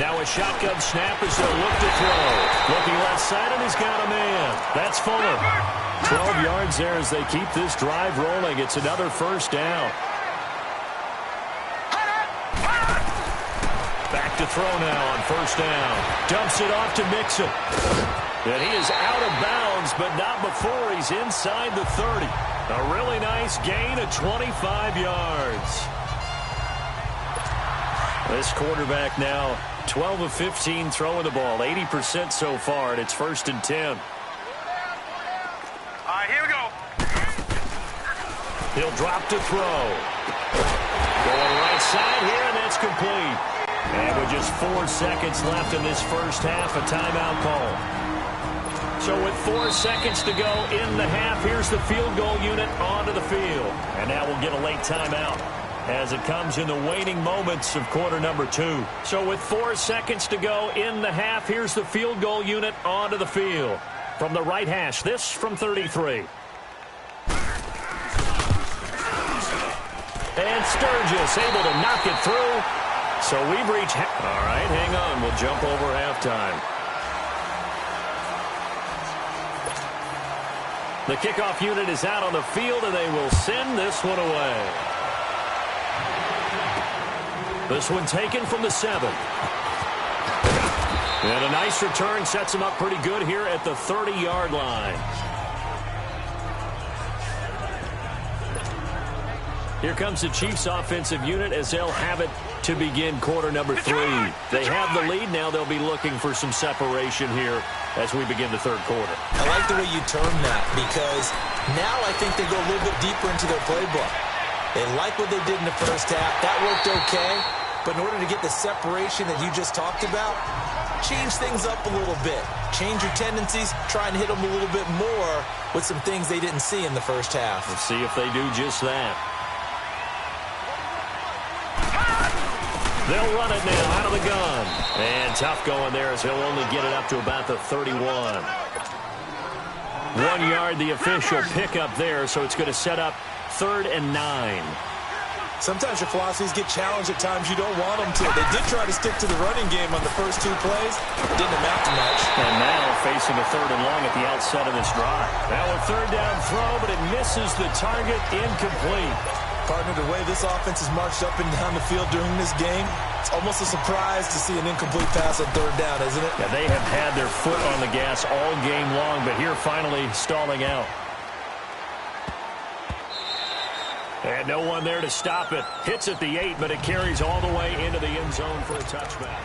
S3: Now a shotgun snap as they'll look to throw. Looking left side, and he's got a man. That's Fuller. 12 yards there as they keep this drive rolling. It's another first down. Back to throw now on first down. Dumps it off to Mixon. And he is out of bounds, but not before he's inside the 30. A really nice gain of 25 yards. This quarterback now 12 of 15 throwing the ball, 80% so far, and it's 1st and 10.
S5: All right, here we go.
S3: He'll drop to throw. Going right side here, and that's complete. And with just 4 seconds left in this first half, a timeout call. So with 4 seconds to go in the half, here's the field goal unit onto the field. And now we'll get a late timeout. as it comes in the waning moments of quarter number 2. So with 4 seconds to go in the half, here's the field goal unit onto the field. From the right hash, this from 33. And Sturgis able to knock it through. So we've reached all right, hang on. We'll jump over halftime. The kickoff unit is out on the field, and they will send this one away. This one taken from the 7. And a nice return sets them up pretty good here at the 30-yard line. Here comes the Chiefs offensive unit as they'll have it to begin quarter number 3. They have the lead. Now they'll be looking for some separation here as we begin the third quarter.
S4: I like the way you term that because now I think they go a little bit deeper into their playbook. They like what they did in the first half. That worked okay. But in order to get the separation that you just talked about, change things up a little bit. Change your tendencies. Try and hit them a little bit more with some things they didn't see in the first half.
S3: Let's see if they do just that. They'll run it now out of the gun. And tough going there as he'll only get it up to about the 31. 1 yard, the official pickup there, so it's going to set up 3rd and 9.
S4: Sometimes your philosophies get challenged at times you don't want them to. They did try to stick to the running game on the first 2 plays. It didn't amount to much.
S3: And now facing a 3rd and long at the outset of this drive. Now a 3rd down throw, but it misses the target, incomplete.
S4: Partner, the way this offense has marched up and down the field during this game, it's almost a surprise to see an incomplete pass on 3rd down, isn't it?
S3: Yeah, they have had their foot on the gas all game long, but here finally stalling out. And no one there to stop it. Hits at the 8, but it carries all the way into the end zone for a touchback.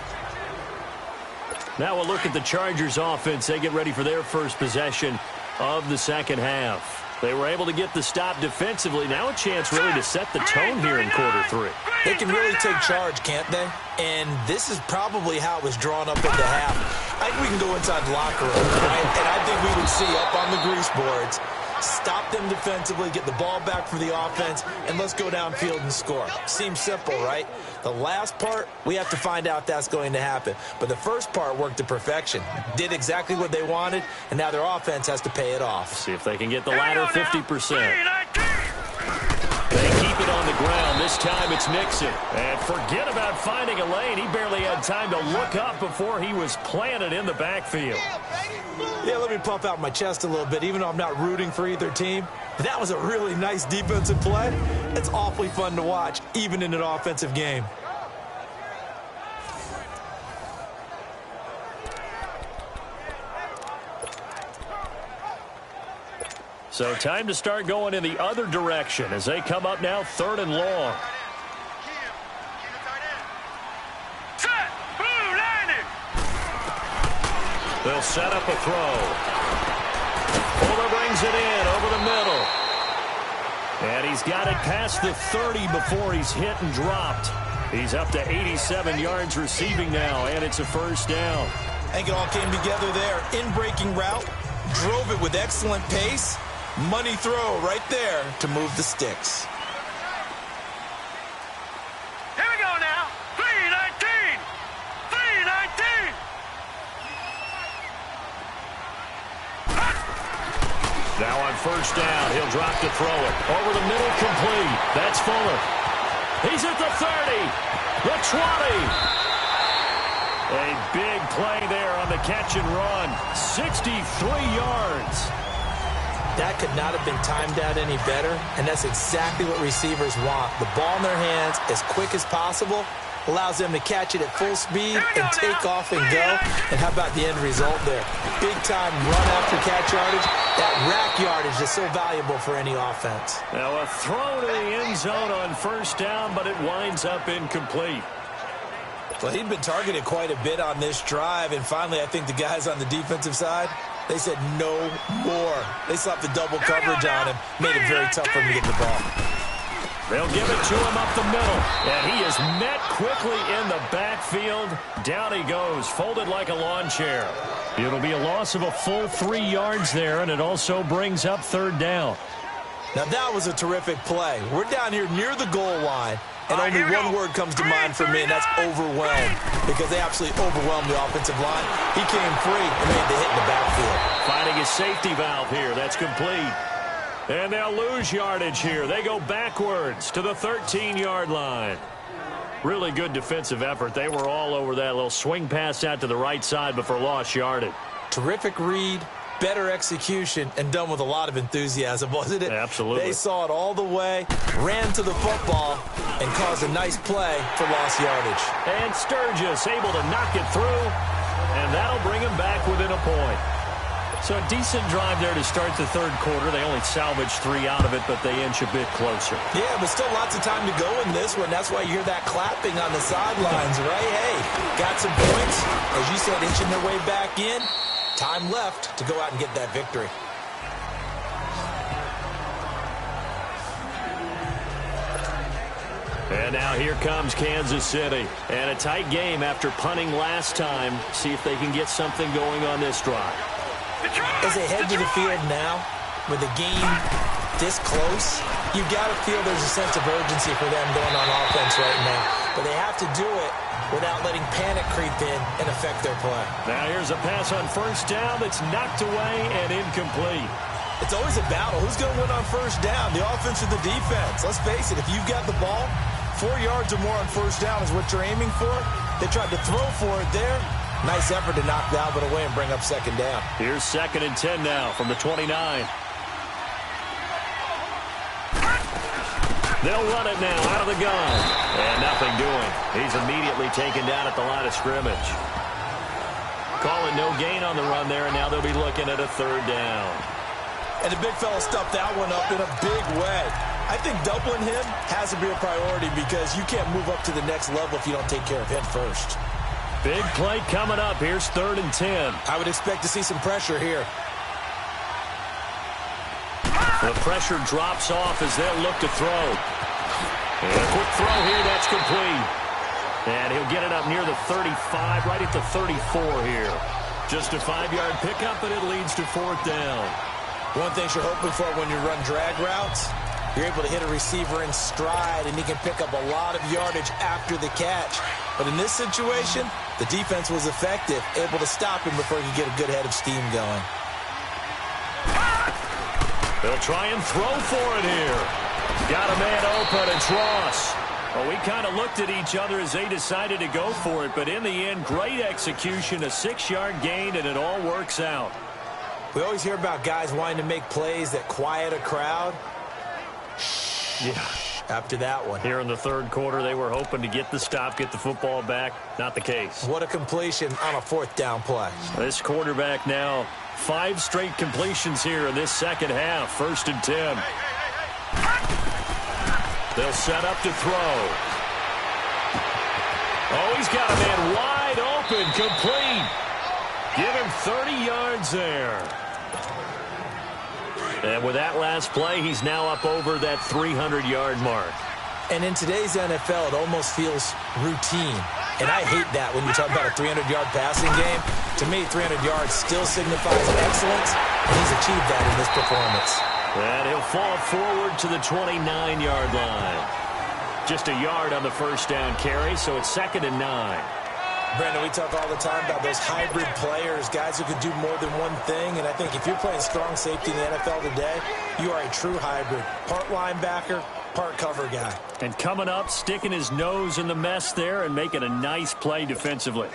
S3: Now we'll look at the Chargers offense. They get ready for their first possession of the second half. They were able to get the stop defensively. Now a chance really to set the tone here in quarter 3.
S4: They can really take charge, can't they? And this is probably how it was drawn up in the half. I think we can go inside the locker room, right? And I think we would see up on the grease boards, stop them defensively, get the ball back for the offense, and let's go downfield and score. Seems simple, right? The last part, we have to find out that's going to happen. But the first part worked to perfection. Did exactly what they wanted, and now their offense has to pay it off.
S3: See if they can get the latter 50%. They keep it on the ground. This time it's Nixon. And forget about finding a lane. He barely had time to look up before he was planted in the backfield.
S4: Yeah, let me puff out my chest a little bit, even though I'm not rooting for either team. That was a really nice defensive play. It's awfully fun to watch, even in an offensive game.
S3: So time to start going in the other direction as they come up now 3rd and long. They'll set up a throw. Fuller brings it in over the middle. And he's got it past the 30 before he's hit and dropped. He's up to 87 yards receiving now, and it's a 1st down.
S4: I think it all came together there. In-breaking route, drove it with excellent pace. Money throw right there to move the sticks.
S5: Here we go now. 3-19. 3-19.
S3: Now on 1st down, he'll drop to throw it. Over the middle, complete. That's Fuller. He's at the 30. The 20. A big play there on the catch and run. 63 yards.
S4: That could not have been timed out any better, and that's exactly what receivers want. The ball in their hands as quick as possible allows them to catch it at full speed and take off and go. And how about the end result there? Big-time run after catch yardage. That rack yardage is so valuable for any offense.
S3: Now a throw to the end zone on 1st down, but it winds up incomplete.
S4: Well, he'd been targeted quite a bit on this drive, and finally I think the guys on the defensive side, they said no more. They slapped the double coverage on him, made it very tough for him to get the ball.
S3: They'll give it to him up the middle, and he is met quickly in the backfield. Down he goes, folded like a lawn chair. It'll be a loss of a full 3 yards there, and it also brings up 3rd down.
S4: Now that was a terrific play. We're down here near the goal line, and only one word comes to mind for me, and that's overwhelmed, because they absolutely overwhelmed the offensive line. He came free and made the hit in the backfield.
S3: Finding a safety valve here. That's complete. And they'll lose yardage here. They go backwards to the 13-yard line. Really good defensive effort. They were all over that little swing pass out to the right side before lost yardage.
S4: Terrific read, better execution, and done with a lot of enthusiasm, wasn't it?
S3: Absolutely.
S4: They saw it all the way, ran to the football, and caused a nice play for lost yardage.
S3: And Sturgis able to knock it through, and that'll bring him back within a point. So a decent drive there to start the third quarter. They only salvaged 3 out of it, but they inch a bit closer.
S4: Yeah, but still lots of time to go in this one. That's why you hear that clapping on the sidelines, right? Hey, got some points. As you said, inching their way back in. Time left to go out and get that victory.
S3: And now here comes Kansas City. And a tight game after punting last time. See if they can get something going on this drive.
S4: As they head to the field now, with the game this close, you've got to feel there's a sense of urgency for them going on offense right now. But they have to do it without letting panic creep in and affect their play.
S3: Now here's a pass on first down that's knocked away and incomplete.
S4: It's always a battle. Who's going to win on first down, the offense or the defense? Let's face it, if you've got the ball, 4 yards or more on first down is what you're aiming for. They tried to throw for it there. Nice effort to knock the Albert away and bring up second down.
S3: Here's 2nd and 10 now from the 29. They'll run it now out of the gun. And nothing doing. He's immediately taken down at the line of scrimmage. Calling no gain on the run there, and now they'll be looking at a 3rd down.
S4: And the big fella stuffed that one up in a big way. I think doubling him has to be a priority because you can't move up to the next level if you don't take care of him first.
S3: Big play coming up. Here's 3rd and 10.
S4: I would expect to see some pressure here.
S3: The pressure drops off as they'll look to throw. And a quick throw here. That's complete. And he'll get it up near the 35, right at the 34 here. Just a 5-yard pickup, and it leads to 4th down.
S4: One thing you're hoping for when you run drag routes, you're able to hit a receiver in stride, and he can pick up a lot of yardage after the catch. But in this situation, the defense was effective, able to stop him before he could get a good head of steam going.
S3: They'll try and throw for it here. Got a man open. It's Ross. Well, we kind of looked at each other as they decided to go for it, but in the end, great execution, a 6-yard gain, and it all works out.
S4: We always hear about guys wanting to make plays that quiet a crowd.
S3: Yeah.
S4: After that one.
S3: Here in the third quarter, they were hoping to get the stop, get the football back. Not the case.
S4: What a completion on a 4th down play.
S3: This quarterback now, 5 straight completions here in this second half. 1st and 10. They'll set up to throw. Oh, he's got a man wide open, complete. Give him 30 yards there. And with that last play, he's now up over that 300-yard mark.
S4: And in today's NFL, it almost feels routine. And I hate that when you talk about a 300-yard passing game. To me, 300 yards still signifies excellence, and he's achieved that in this performance.
S3: And he'll fall forward to the 29-yard line. Just a yard on the first down carry, so it's 2nd and 9.
S4: Brandon, we talk all the time about those hybrid players, guys who can do more than one thing. And I think if you're playing strong safety in the NFL today, you are a true hybrid. Part linebacker, part cover guy.
S3: And coming up, sticking his nose in the mess there and making a nice play defensively.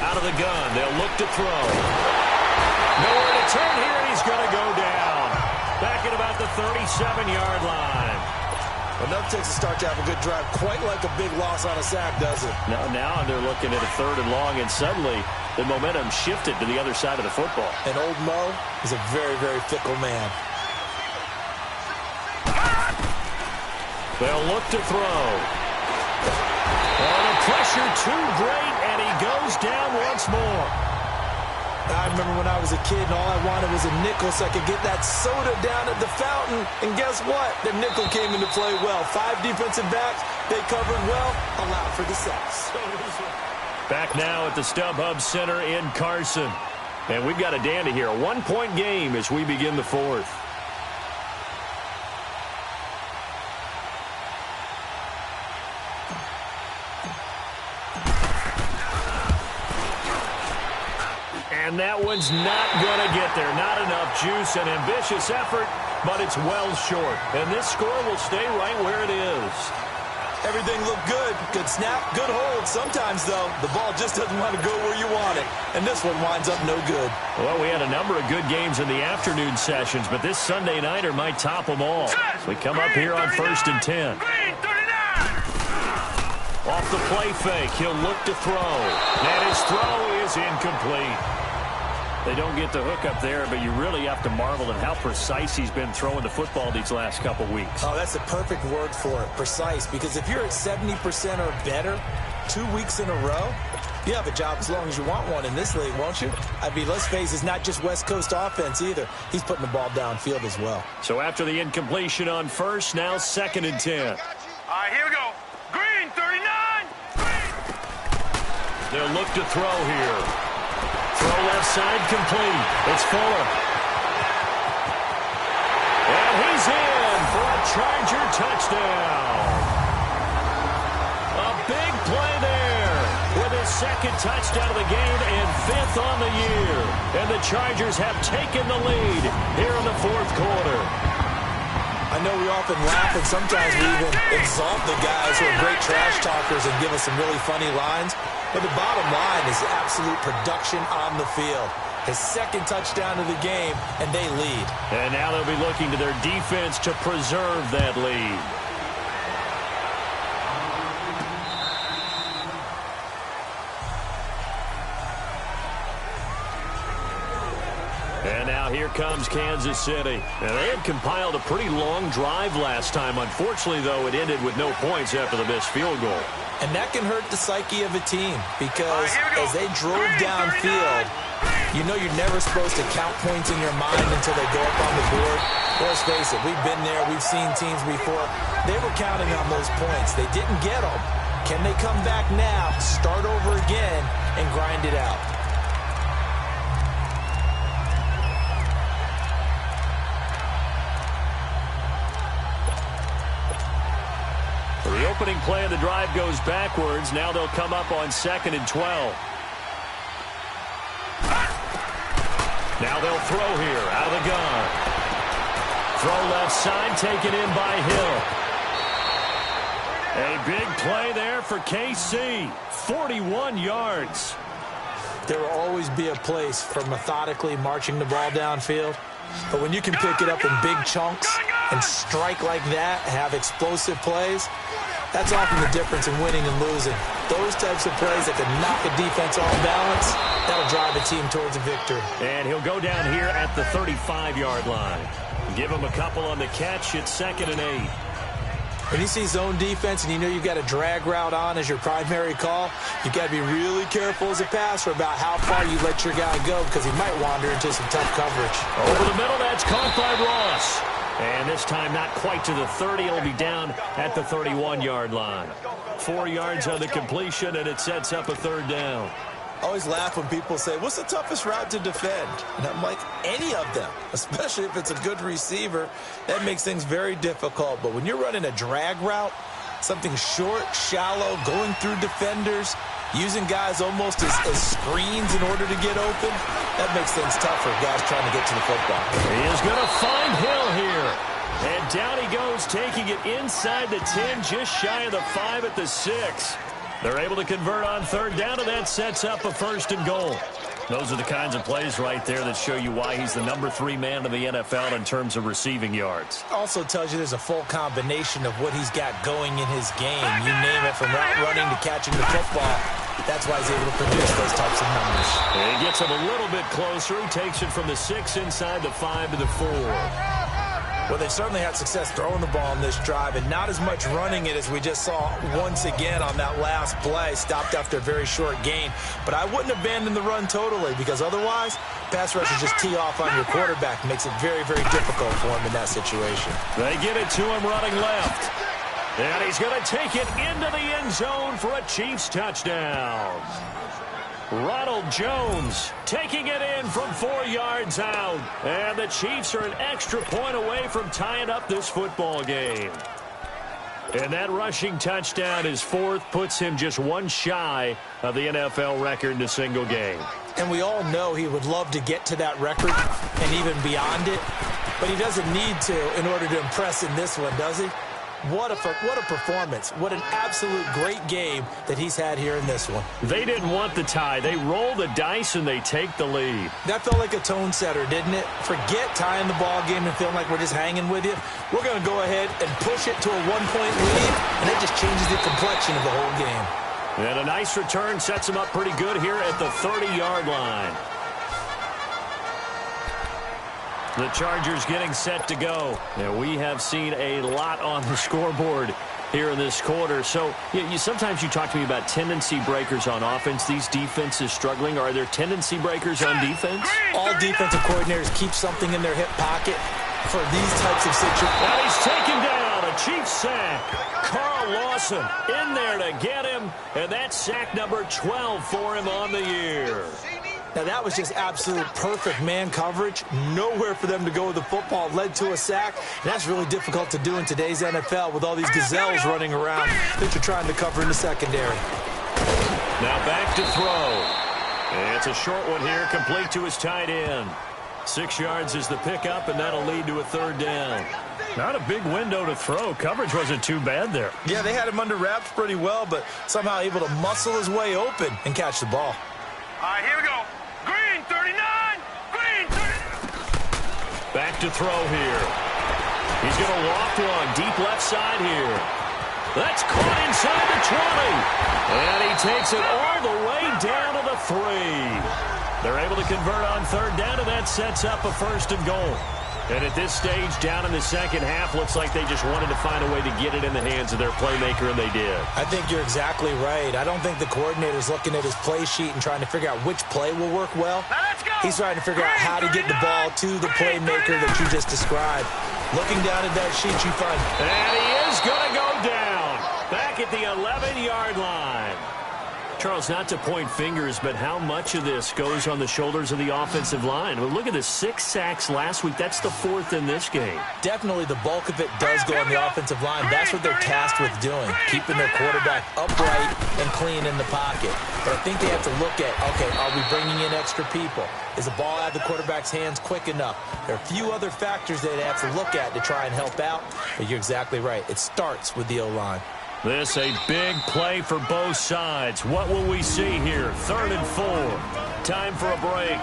S3: Out of the gun, they'll look to throw. Nowhere to turn here, and he's going to go down. Back at about the 37-yard line.
S4: Well, nothing takes a start to have a good drive, quite like a big loss on a sack, does it?
S3: Now they're looking at a 3rd and long, and suddenly the momentum shifted to the other side of the football.
S4: And old Mo is a very, very fickle man.
S3: They'll look to throw. Oh, the pressure too great, and he goes down once more.
S4: I remember when I was a kid and all I wanted was a nickel so I could get that soda down at the fountain. And guess what? The nickel came into play well. 5 defensive backs, they covered well, allowed for the sacks.
S3: Back now at the StubHub Center in Carson. And we've got a dandy here. A 1-point game as we begin the fourth. And that one's not going to get there. Not enough juice. An ambitious effort, but it's well short. And this score will stay right where it is.
S4: Everything looked good. Good snap, good hold. Sometimes, though, the ball just doesn't want to go where you want it. And this one winds up no good.
S3: Well, we had a number of good games in the afternoon sessions, but this Sunday nighter might top them all. We come up here on 1st and 10. Off the play fake, he'll look to throw. And his throw is incomplete. They don't get the hook up there, but you really have to marvel at how precise he's been throwing the football these last couple weeks.
S4: Oh, that's the perfect word for it, precise. Because if you're at 70% or better 2 weeks in a row, you have a job as long as you want one in this league, won't you? I mean, let's face it, it's not just West Coast offense either. He's putting the ball downfield as well.
S3: So after the incompletion on first, now 2nd and 10.
S5: All right, here we go. Green, 39.
S3: They'll look to throw here. Throw left side complete. It's Fuller. And he's in for a Charger touchdown. A big play there with his 2nd touchdown of the game and 5th on the year. And the Chargers have taken the lead here in the 4th quarter.
S4: I know we often laugh and sometimes we even exalt the guys who are great trash talkers and give us some really funny lines. But the bottom line is absolute production on the field. His 2nd touchdown of the game, and they lead.
S3: And now they'll be looking to their defense to preserve that lead. And now here comes Kansas City. And they had compiled a pretty long drive last time. Unfortunately, though, it ended with no points after the missed field goal.
S4: And that can hurt the psyche of a team because as they drove downfield, you know you're never supposed to count points in your mind until they go up on the board. Let's face it, we've been there. We've seen teams before. They were counting on those points. They didn't get them. Can they come back now, start over again, and grind it out?
S3: The opening play of the drive goes backwards. Now they'll come up on 2nd and 12. Now they'll throw here out of the gun. Throw left side, taken in by Hill. A big play there for KC. 41 yards.
S4: There will always be a place for methodically marching the ball downfield. But when you can pick it up in big chunks and strike like that, have explosive plays, that's often the difference in winning and losing. Those types of plays that can knock a defense off balance, that'll drive a team towards a victory.
S3: And he'll go down here at the 35-yard line. Give him a couple on the catch. It's 2nd and 8.
S4: When you see zone defense and you know you've got a drag route on as your primary call, you've got to be really careful as a passer about how far you let your guy go because he might wander into some tough coverage.
S3: Over the middle, that's caught by Ross. And this time not quite to the 30. It'll be down at the 31-yard line. 4 yards on the completion, and it sets up a 3rd down.
S4: I always laugh when people say, what's the toughest route to defend? And I'm like, any of them, especially if it's a good receiver. That makes things very difficult. But when you're running a drag route, something short, shallow, going through defenders, using guys almost as screens in order to get open, that makes things tough for guys trying to get to the football.
S3: He is going to find Hill here. And down he goes, taking it inside the 10, just shy of the 5 at the 6. They're able to convert on 3rd down, and that sets up a 1st and goal. Those are the kinds of plays right there that show you why he's the number 3 man in the NFL in terms of receiving yards.
S4: Also tells you there's a full combination of what he's got going in his game. You name it, from route running to catching the football. That's why he's able to produce those types of numbers.
S3: And he gets him a little bit closer. He takes it from the 6 inside the 5 to the 4.
S4: Well, they've certainly had success throwing the ball on this drive and not as much running it as we just saw once again on that last play. Stopped after a very short gain. But I wouldn't abandon the run totally because otherwise, pass rushers just tee off on your quarterback. Makes it very, very difficult for him in that situation.
S3: They get it to him running left. And he's going to take it into the end zone for a Chiefs touchdown. Ronald Jones taking it in from 4 yards out. And the Chiefs are an extra point away from tying up this football game. And that rushing touchdown, his fourth, puts him just one shy of the NFL record in a single game.
S4: And we all know he would love to get to that record and even beyond it. But he doesn't need to in order to impress in this one, does he? What a performance. What an absolute great game that he's had here in this one.
S3: They didn't want the tie. They roll the dice and they take the lead.
S4: That felt like a tone setter, didn't it? Forget tying the ball game and feeling like we're just hanging with you. We're going to go ahead and push it to a one-point lead, and that just changes the complexion of the whole game.
S3: And a nice return sets him up pretty good here at the 30-yard line. The Chargers getting set to go. And we have seen a lot on the scoreboard here in this quarter. So sometimes you talk to me about tendency breakers on offense. These defenses struggling. Are there tendency breakers on defense?
S4: All defensive coordinators keep something in their hip pocket for these types of situations.
S3: And he's taken down. A Chiefs sack. Carl Lawson in there to get him. And that's sack number 12 for him on the year.
S4: Now, that was just absolute perfect man coverage. Nowhere for them to go with the football. Led to a sack. And that's really difficult to do in today's NFL with all these gazelles running around that you're trying to cover in the secondary.
S3: Now back to throw. And it's a short one here, complete to his tight end. 6 yards is the pickup, and that'll lead to a third down. Not a big window to throw. Coverage wasn't too bad there.
S4: Yeah, they had him under wraps pretty well, but somehow able to muscle his way open and catch the ball.
S5: All right, here we go. Green, 39. Green, 39.
S3: Back to throw here. He's going to walk one. Deep left side here. That's caught inside the 20. And he takes it all the way down to the 3. They're able to convert on third down, and that sets up a first and goal. And at this stage, down in the second half, looks like they just wanted to find a way to get it in the hands of their playmaker, and they did. I think you're exactly right. I don't think the coordinator's looking at his play sheet and trying to figure out which play will work well. He's trying to figure out how to get the ball to the playmaker that you just described. Looking down at that sheet, you find... And he is going to go down. Back at the 11-yard line. Charles, not to point fingers, but how much of this goes on the shoulders of the offensive line? Well, look at the 6 sacks last week. That's the 4th in this game.
S4: Definitely the bulk of it does go on the offensive line. That's what they're tasked with doing, keeping their quarterback upright and clean in the pocket. But I think they have to look at, okay, are we bringing in extra people? Is the ball out of the quarterback's hands quick enough? There are a few other factors that they have to look at to try and help out. But you're exactly right. It starts with the O-line.
S3: This a big play for both sides. What will we see here? 3rd and 4. Time for a break.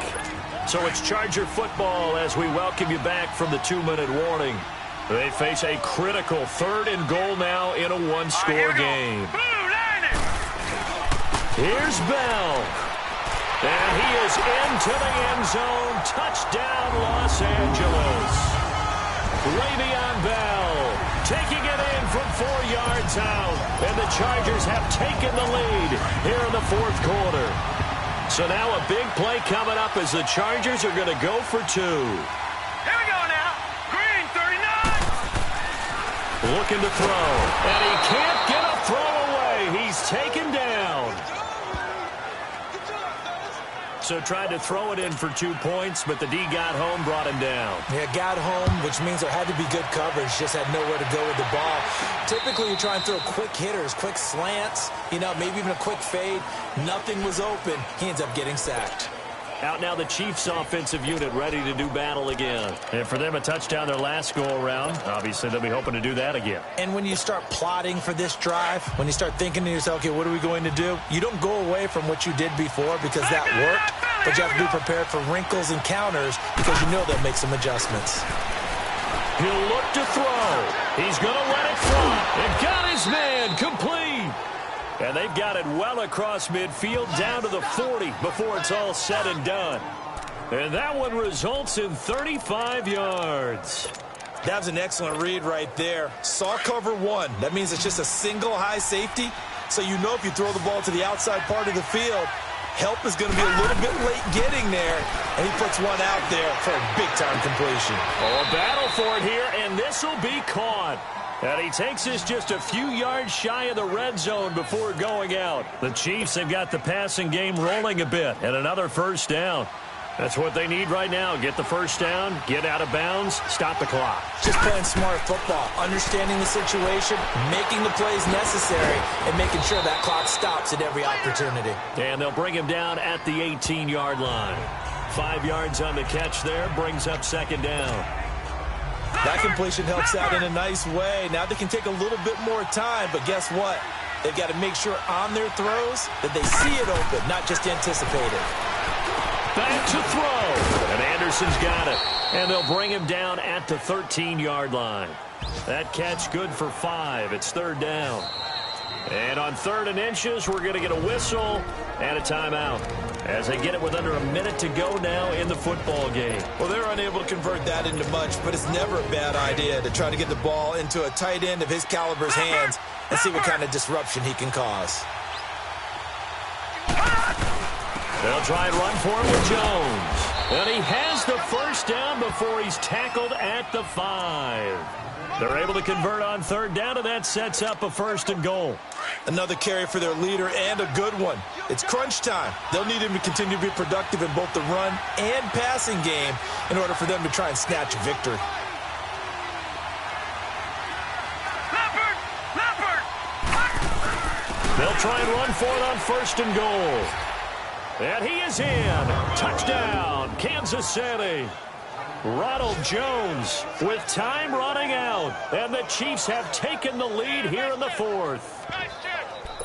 S3: So it's Charger football as we welcome you back from the 2-minute warning. They face a critical 3rd and goal now in a one-score game. Here's Bell. And he is into the end zone. Touchdown, Los Angeles. Le'Veon Bell taking it in from 4 yards out. And the Chargers have taken the lead here in the 4th quarter. So now a big play coming up as the Chargers are going to go for 2.
S5: Here we go now. Green, 39.
S3: Looking to throw. And he can't get a throw away. He's taken down. So tried to throw it in for 2 points, but the D got home, brought him down.
S4: Yeah, got home, which means there had to be good coverage. Just had nowhere to go with the ball. Typically, you try and throw quick hitters, quick slants, maybe even a quick fade. Nothing was open. He ends up getting sacked.
S3: Out now the Chiefs offensive unit ready to do battle again. And for them, a touchdown their last go-around. Obviously, they'll be hoping to do that again.
S4: And when you start plotting for this drive, when you start thinking to yourself, okay, what are we going to do? You don't go away from what you did before because that worked, but you have to be prepared for wrinkles and counters because you know they'll make some adjustments.
S3: He'll look to throw. He's going to let it fly. And got his man complete. And they've got it well across midfield down to the 40 before it's all said and done. And that one results in 35 yards.
S4: That was an excellent read right there. Saw cover one. That means it's just a single high safety. So you know if you throw the ball to the outside part of the field, help is going to be a little bit late getting there. And he puts one out there for a big-time completion.
S3: Oh, a battle for it here, and this will be caught. And he takes us just a few yards shy of the red zone before going out. The Chiefs have got the passing game rolling a bit, and another first down. That's what they need right now. Get the first down, get out of bounds, stop the clock.
S4: Just playing smart football, understanding the situation, making the plays necessary, and making sure that clock stops at every opportunity.
S3: And they'll bring him down at the 18-yard line. 5 yards on the catch there, brings up second down.
S4: That completion helps out in a nice way. Now they can take a little bit more time, but guess what? They've got to make sure on their throws that they see it open, not just anticipate it.
S3: Back to throw. And Anderson's got it. And they'll bring him down at the 13-yard line. That catch good for 5. It's third down. And on 3rd and inches, we're going to get a whistle and a timeout as they get it with under a minute to go now in the football game.
S4: Well, they're unable to convert that into much, but it's never a bad idea to try to get the ball into a tight end of his caliber's hands and see what kind of disruption he can cause.
S3: They'll try and run for it with Jones. And he has the first down before he's tackled at the 5. They're able to convert on 3rd down, and that sets up a 1st and goal.
S4: Another carry for their leader, and a good one. It's crunch time. They'll need him to continue to be productive in both the run and passing game in order for them to try and snatch a victory.
S3: They'll try and run for it on 1st and goal. And he is in. Touchdown, Kansas City. Ronald Jones with time running out. And the Chiefs have taken the lead here in the 4th.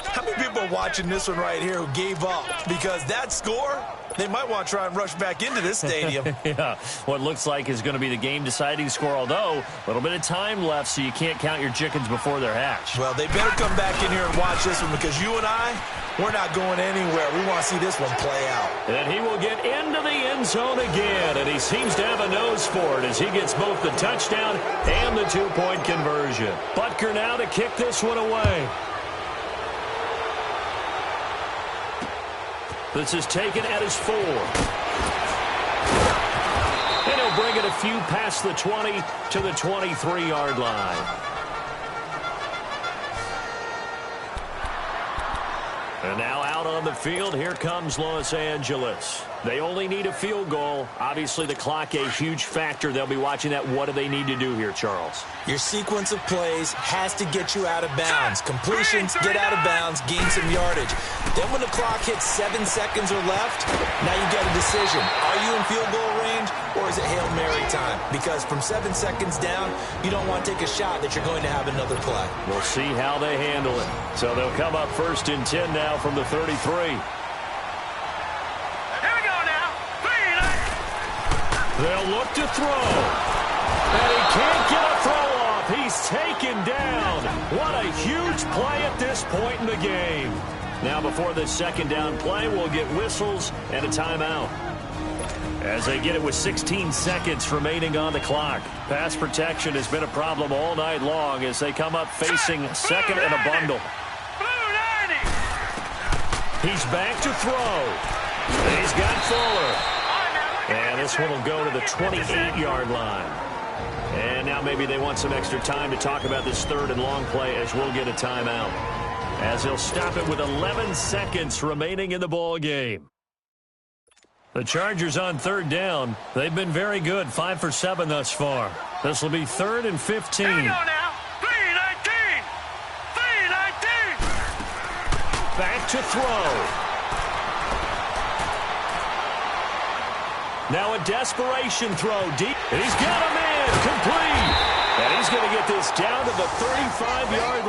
S4: How many people are watching this one right here who gave up? Because that score, they might want to try and rush back into this stadium.
S3: Yeah, what looks like is going to be the game-deciding score, although a little bit of time left, so you can't count your chickens before they're hatched.
S4: Well, they better come back in here and watch this one, because you and I, we're not going anywhere. We want to see this one play out.
S3: And he will get into the end zone again, and he seems to have a nose for it as he gets both the touchdown and the 2-point conversion. Butker now to kick this one away. This is taken at his 4. And he'll bring it a few past the 20 to the 23-yard line. And now out on the field, here comes Los Angeles. They only need a field goal. Obviously, the clock a huge factor. They'll be watching that. What do they need to do here, Charles?
S4: Your sequence of plays has to get you out of bounds. Completions, get out of bounds, gain some yardage. Then when the clock hits 7 seconds or left, now you get a decision. Are you in field goal range, or is it Hail Mary time? Because from 7 seconds down, you don't want to take a shot that you're going to have another play.
S3: We'll see how they handle it. So they'll come up 1st and 10 now from the 33. They'll look to throw. And he can't get a throw off. He's taken down. What a huge play at this point in the game. Now before this 2nd down play, we'll get whistles and a timeout. As they get it with 16 seconds remaining on the clock. Pass protection has been a problem all night long as they come up facing 2nd and a bundle. He's back to throw. And he's got Fuller. And this one will go to the 28-yard line. And now maybe they want some extra time to talk about this 3rd and long play as we'll get a timeout. As they'll stop it with 11 seconds remaining in the ball game. The Chargers on 3rd down. They've been very good, 5 for 7 thus far. This will be 3rd and 15.
S5: Here we go now. 3-19. 3-19.
S3: Back to throw. Now a desperation throw deep. And he's got him in. Complete. And he's going to get this down to the 35-yard